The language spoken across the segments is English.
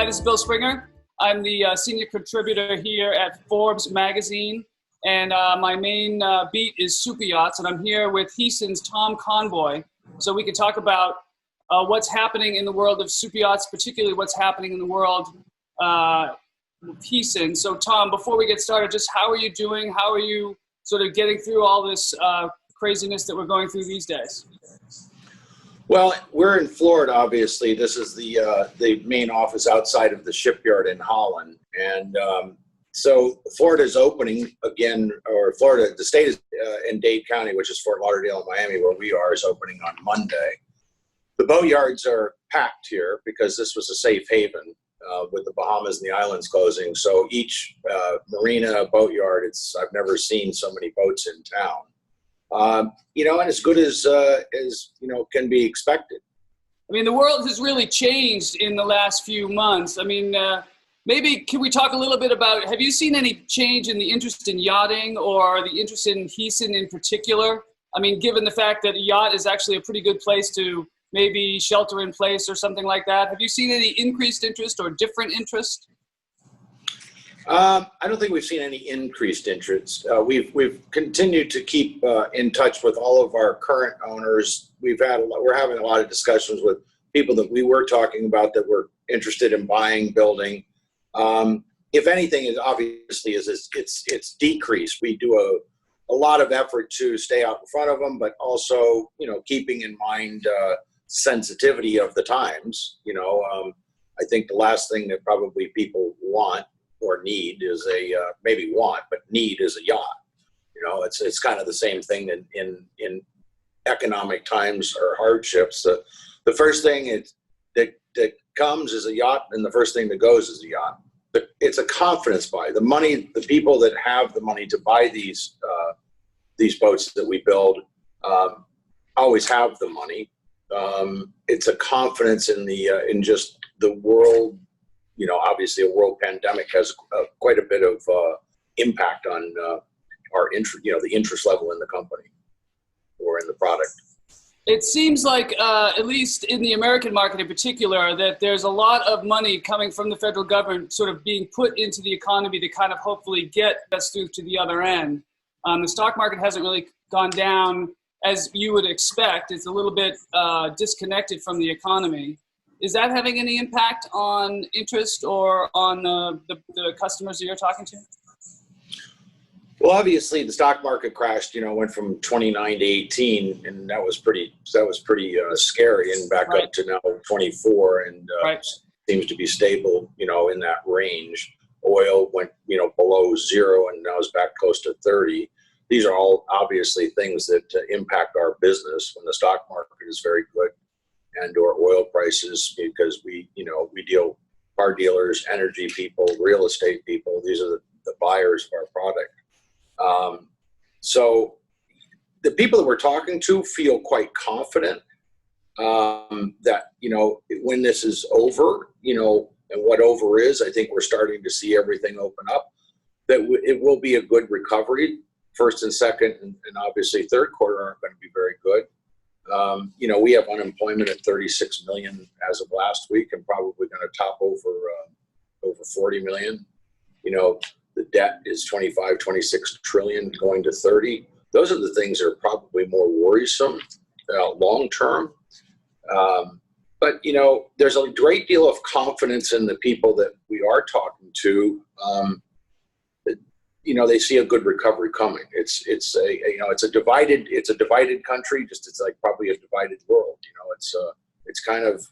Hi, this is Bill Springer. I'm the senior contributor here at Forbes magazine, and my main beat is super yachts, and I'm here with Heesen's Thom Conboy, so we can talk about what's happening in the world of super yachts, particularly what's happening in the world of Heesen. So Thom, before we get started, just how are you doing? How are you sort of getting through all this craziness that we're going through these days? Well, we're in Florida, obviously. This is the main office outside of the shipyard in Holland. And so Florida is opening again, or Florida, the state is in Dade County, which is Fort Lauderdale and Miami, where we are, is opening on Monday. The boatyards are packed here because this was a safe haven with the Bahamas and the islands closing. So each marina, boatyard, I've never seen so many boats in town. And as good as can be expected. I mean, the world has really changed in the last few months. I mean, maybe can we talk a little bit about, have you seen any change in the interest in yachting or the interest in Heesen in particular? I mean, given the fact that a yacht is actually a pretty good place to maybe shelter in place or something like that, have you seen any increased interest or different interest? I don't think we've seen any increased interest. We've continued to keep in touch with all of our current owners. We're having a lot of discussions with people that we were talking about that were interested in buying, building. If anything, it obviously it's decreased. We do a lot of effort to stay out in front of them, but also keeping in mind sensitivity of the times. I think the last thing that probably people want or need is need is a yacht. It's kind of the same thing in economic times or hardships. The first thing that comes is a yacht, and the first thing that goes is a yacht. It's a confidence buy. The money, the people that have the money to buy these boats that we build always have the money. It's a confidence in just the world. Obviously a world pandemic has quite a bit of impact on our interest, the interest level in the company or in the product. It seems like, at least in the American market in particular, that there's a lot of money coming from the federal government sort of being put into the economy to kind of hopefully get us through to the other end. The stock market hasn't really gone down as you would expect. It's a little bit disconnected from the economy. Is that having any impact on interest or on the customers that you're talking to? Well, obviously the stock market crashed, went from 29 to 18, and that was pretty scary, and back right. up to now 24, and right. seems to be stable, in that range. Oil went, below zero and now is back close to 30. These are all obviously things that impact our business when the stock market is very good, and or oil prices, because we deal car dealers, energy people, real estate people. These are the buyers of our product. So the people that we're talking to feel quite confident that, when this is over, and what over is, I think we're starting to see everything open up, that it will be a good recovery. First and second and obviously third quarter aren't going to be very good. We have unemployment at 36 million as of last week, and probably going to top over 40 million. The debt is 26 trillion going to 30. Those are the things that are probably more worrisome long term. But there's a great deal of confidence in the people that we are talking to. They see a good recovery coming. It's a divided country. It's like probably a divided world. It's kind of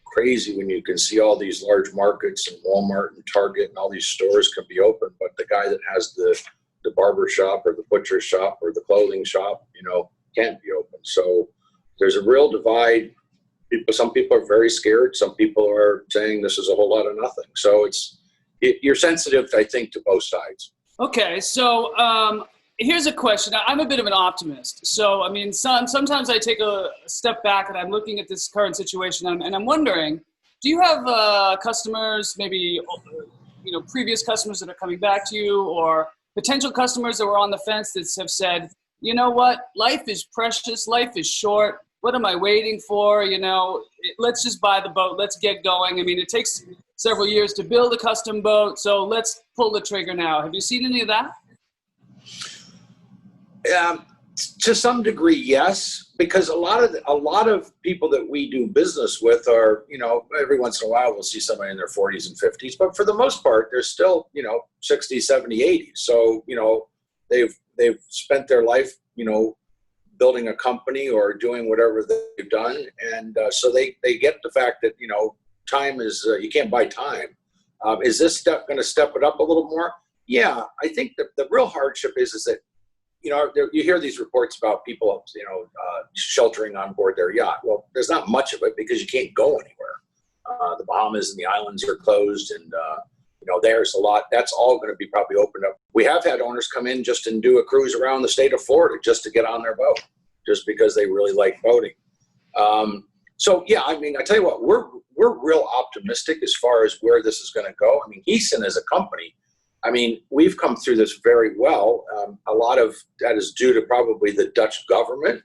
crazy when you can see all these large markets and Walmart and Target and all these stores can be open, but the guy that has the barber shop or the butcher shop or the clothing shop, can't be open. So there's a real divide. Some people are very scared. Some people are saying this is a whole lot of nothing. So you're sensitive, I think, to both sides. Okay, so here's a question. I'm a bit of an optimist. So, I mean, sometimes I take a step back and I'm looking at this current situation and I'm wondering, do you have customers, maybe, previous customers that are coming back to you, or potential customers that were on the fence that have said, you know what, life is precious, life is short. What am I waiting for? Let's just buy the boat. Let's get going. I mean, it takes several years to build a custom boat. So let's pull the trigger now. Have you seen any of that? To some degree, yes, because a lot of people that we do business with are, you know, every once in a while we'll see somebody in their 40s and 50s, but for the most part, they're still, you know, 60, 70, 80. So, you know, they've spent their life, you know, building a company or doing whatever they've done. And so they get the fact that, you know, time is, you can't buy time. Is this going to step it up a little more? Yeah, I think that the real hardship is that, you know, you hear these reports about people, you know, sheltering on board their yacht. Well, there's not much of it because you can't go anywhere. The Bahamas and the islands are closed, and you know, there's a lot. That's all going to be probably opened up. We have had owners come in just and do a cruise around the state of Florida just to get on their boat, just because they really like boating. So yeah, I mean, I tell you what, we're real optimistic as far as where this is going to go. I mean, Heesen as a company, I mean, we've come through this very well. A lot of that is due to probably the Dutch government.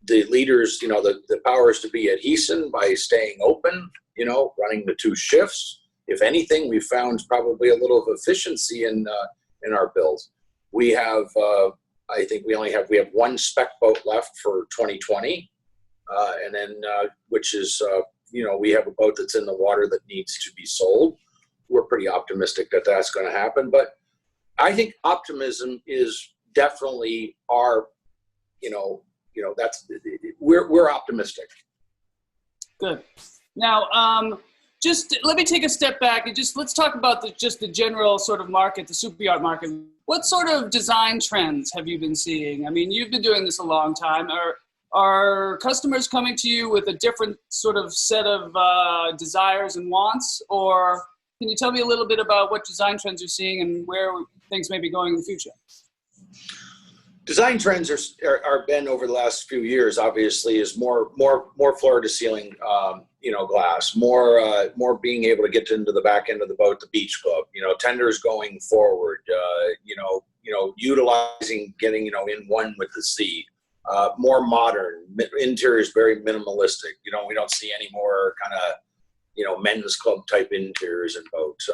The leaders, you know, the powers to be at Heesen by staying open, you know, running the 2 shifts. If anything, we found probably a little of efficiency in our builds. We have, I think we have 1 spec boat left for 2020. And then, which is, you know, we have a boat that's in the water that needs to be sold. We're pretty optimistic that that's going to happen, but I think optimism is definitely our, you know, that's, we're optimistic. Good. Now, just let me take a step back and let's talk about the general sort of market, the super yacht market. What sort of design trends have you been seeing? I mean, you've been doing this a long time. Are customers coming to you with a different sort of set of desires and wants, or can you tell me a little bit about what design trends you're seeing and where things may be going in the future? Design trends are been over the last few years. Obviously, is more floor to ceiling, you know, glass, more being able to get into the back end of the boat, the beach club, you know, tenders going forward, you know, utilizing getting, you know, in one with the sea, more modern, interiors very minimalistic. You know, we don't see any more kind of, you know, men's club type interiors in boats.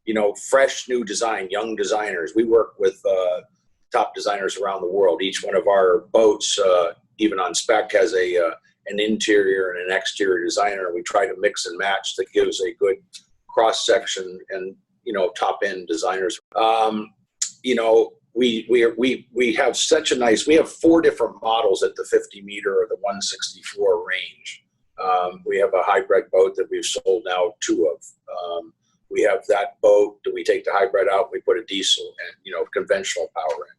You know, fresh new design, young designers. We work with top designers around the world. Each one of our boats, even on spec, has an interior and an exterior designer. We try to mix and match that gives a good cross section and, you know, top end designers. You know, we have such a nice. We have 4 different models at the 50 meter or the 164 range. We have a hybrid boat that we've sold now 2 of. We have that boat that we take the hybrid out. We put a diesel and, you know, conventional power in.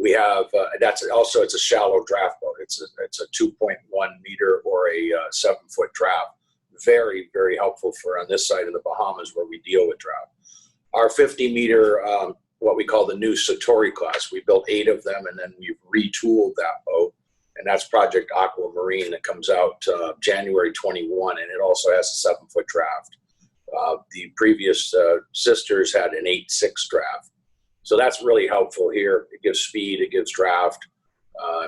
We have that's also, it's a shallow draft boat. It's a 2.1 meter or a 7-foot draft. Very, very helpful for on this side of the Bahamas where we deal with draft. Our 50 meter, what we call the new Satori class. We built 8 of them and then we've retooled that boat. And that's Project Aquamarine that comes out January 21, and it also has a 7-foot draft. The previous sisters had an 8.6 draft. So that's really helpful here. It gives speed, it gives draft,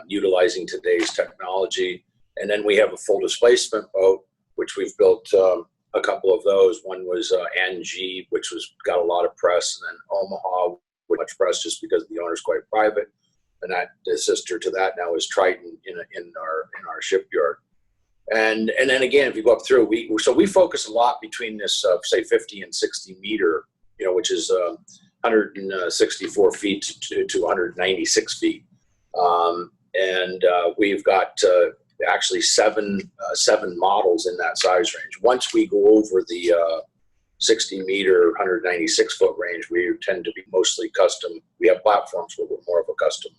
utilizing today's technology. And then we have a full displacement boat, which we've built a couple of those. One was Angie, which got a lot of press, and then Omaha, with much press just because the owner's quite private. And that the sister to that now is Triton in our shipyard. And then again, if you go up through, we focus a lot between this say 50 and 60 meter, you know, which is 164 feet to 196 feet. And we've got actually seven models in that size range. Once we go over the 60 meter, 196 foot range, we tend to be mostly custom. We have platforms where we're more of a custom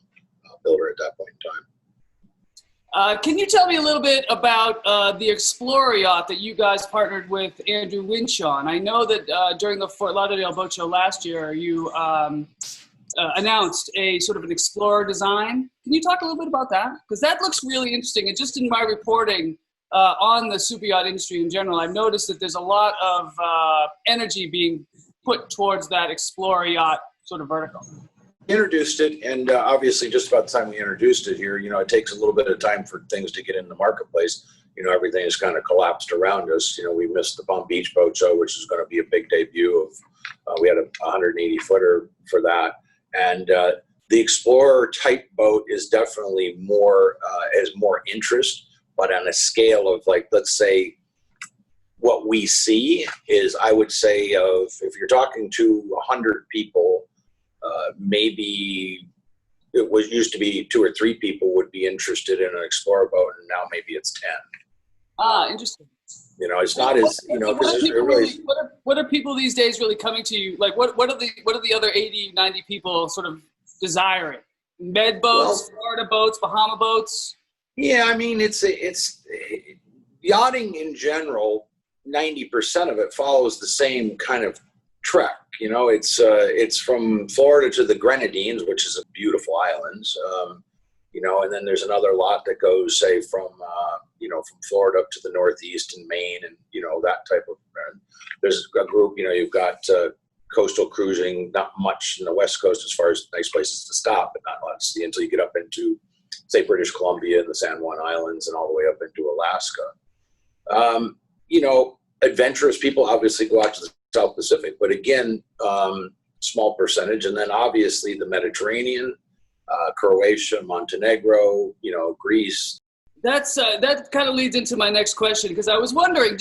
builder at that point in time. Can you tell me a little bit about the Explorer yacht that you guys partnered with Andrew Winch on? I know that during the Fort Lauderdale Boat Show last year, you announced a sort of an Explorer design. Can you talk a little bit about that? Because that looks really interesting. And just in my reporting on the super yacht industry in general, I've noticed that there's a lot of energy being put towards that Explorer yacht sort of vertical. Introduced it, and obviously just about the time we introduced it here, you know, it takes a little bit of time for things to get in the marketplace. everything has kind of collapsed around us. We missed the Palm Beach Boat Show, which is going to be a big debut of, we had a 180 footer for that. And the Explorer type boat is definitely has more interest, but on a scale of, like, let's say, what we see is, I would say, if you're talking to 100 people, maybe it used to be 2 or 3 people would be interested in an Explorer boat, and now maybe it's 10. Interesting. It's not as, what are people these days really coming to you? Like, what are the other 80, 90 people sort of desiring? Med boats, Florida boats, Bahama boats? Yeah, I mean, it's yachting in general. 90% of it follows the same kind of trek. It's from Florida to the Grenadines, which is a beautiful island. And then there's another lot that goes, say, from Florida up to the Northeast and Maine, and that type of. There's a group. You've got coastal cruising, not much in the West Coast as far as nice places to stop, but not a lot to see until you get up into, say, British Columbia and the San Juan Islands, and all the way up into Alaska. Adventurous people obviously go out to the South Pacific, but again, small percentage. And then obviously the Mediterranean, Croatia, Montenegro, Greece. That kind of leads into my next question, because I was wondering,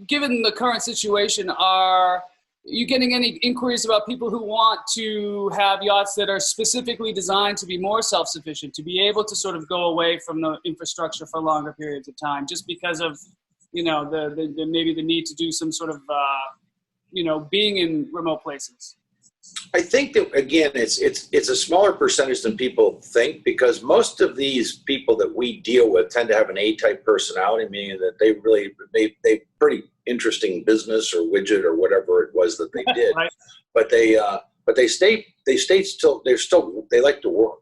given the current situation, are you getting any inquiries about people who want to have yachts that are specifically designed to be more self-sufficient, to be able to sort of go away from the infrastructure for longer periods of time, just because of the maybe the need to do some sort of being in remote places? I think that, again, it's a smaller percentage than people think, because most of these people that we deal with tend to have an A-type personality, meaning that they pretty interesting business or widget or whatever it was that they did. Right. But they like to work,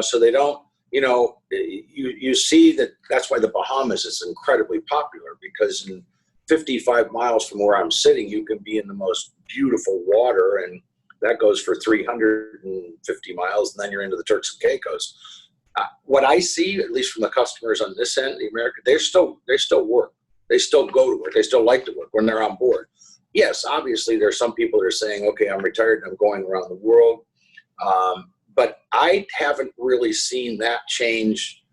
so they don't, you see that's why the Bahamas is incredibly popular, because in 55 miles from where I'm sitting, you can be in the most beautiful water, and that goes for 350 miles, and then you're into the Turks and Caicos. What I see, at least from the customers on this end, the American, they still work. They still go to work. They still like to work when they're on board. Yes, obviously there's some people that are saying, okay, I'm retired and I'm going around the world. But I haven't really seen that change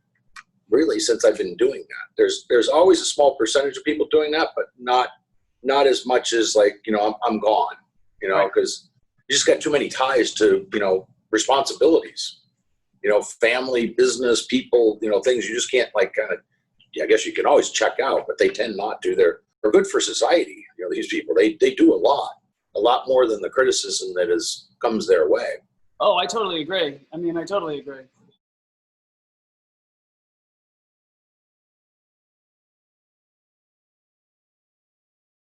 really since I've been doing that. There's always a small percentage of people doing that, but not as much as, like, I'm gone, because you just got too many ties to, responsibilities, family, business, people, things you just can't, like, kind of, I guess you can always check out, but they tend not to. They're good for society. These people, they do a lot more than the criticism that comes their way. Oh, I totally agree. I totally agree.